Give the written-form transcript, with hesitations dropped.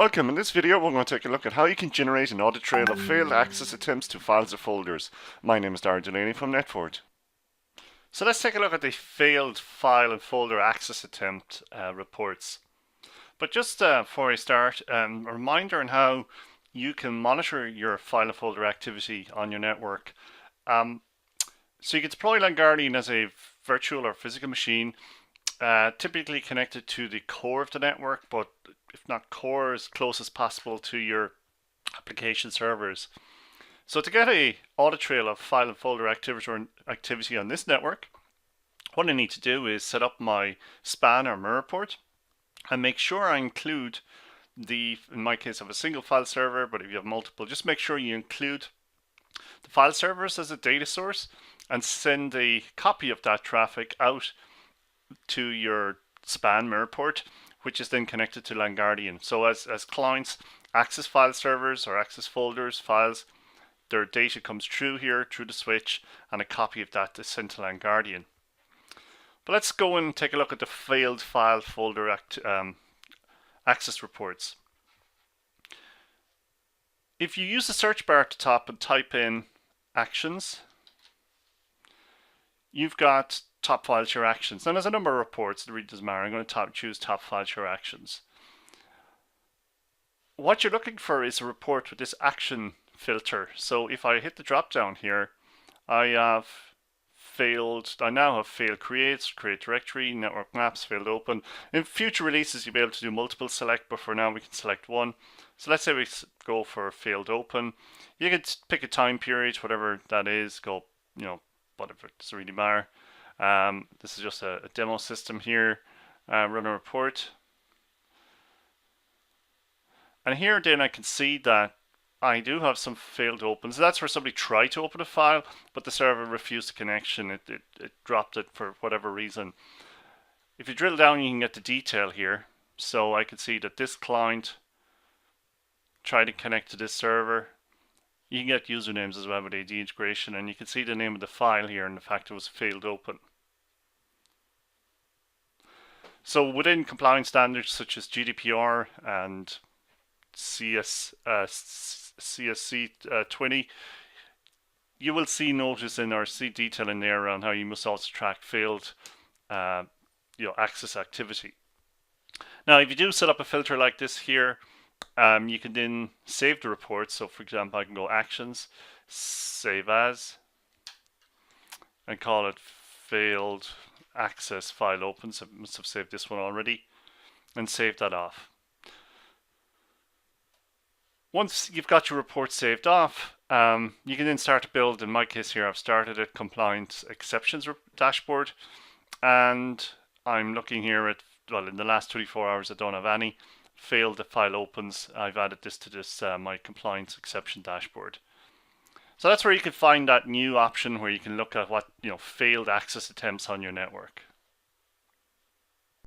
Welcome. In this video we're going to take a look at how you can generate an audit trail of failed access attempts to files or folders. My name is Darren Delaney from Netford. So let's take a look at the failed file and folder access attempt reports. But just before I start, a reminder on how you can monitor your file and folder activity on your network. So you can deploy LangGuardian as a virtual or physical machine, typically connected to the core of the network, but if not core, as close as possible to your application servers. So to get a audit trail of file and folder activity on this network, what I need to do is set up my span or mirror port and make sure I include in my case I have a single file server, but if you have multiple, just make sure you include the file servers as a data source and send a copy of that traffic out to your span mirror port, which is then connected to LangGuardian. So as clients access file servers or access folders, files, their data comes through here, through the switch, and a copy of that is sent to LangGuardian. But let's go and take a look at the failed file folder access reports. If you use the search bar at the top and type in actions, you've got top file share actions. Now there's a number of reports, it really doesn't matter. I'm going to choose top file share actions. What you're looking for is a report with this action filter. So if I hit the drop down here, I now have failed create directory, network maps, failed open. In future releases you'll be able to do multiple select, but for now we can select one. So let's say we go for failed open. You can pick a time period, whatever that is, go, whatever, it doesn't really matter. This is just a demo system here. Run a report. And here then I can see that I do have some failed opens. That's where somebody tried to open a file, but the server refused the connection. It dropped it for whatever reason. If you drill down, you can get the detail here. So I can see that this client tried to connect to this server. You can get usernames as well with AD integration, and you can see the name of the file here and the fact it was failed open. So within compliance standards such as GDPR and CIS CSC 20, you will see notice in or see detail in there around how you must also track failed access activity. Now if you do set up a filter like this here, you can then save the report. So for example, I can go actions, save as, and call it failed access file opens. I must have saved this one already, and save that off. Once you've got your report saved off, you can then start to build. In my case here, I've started a compliance exceptions dashboard, and I'm looking here at, well, in the last 24 hours I don't have any failed file opens. I've added this to this my compliance exception dashboard. So that's where you can find that new option where you can look at what failed access attempts on your network.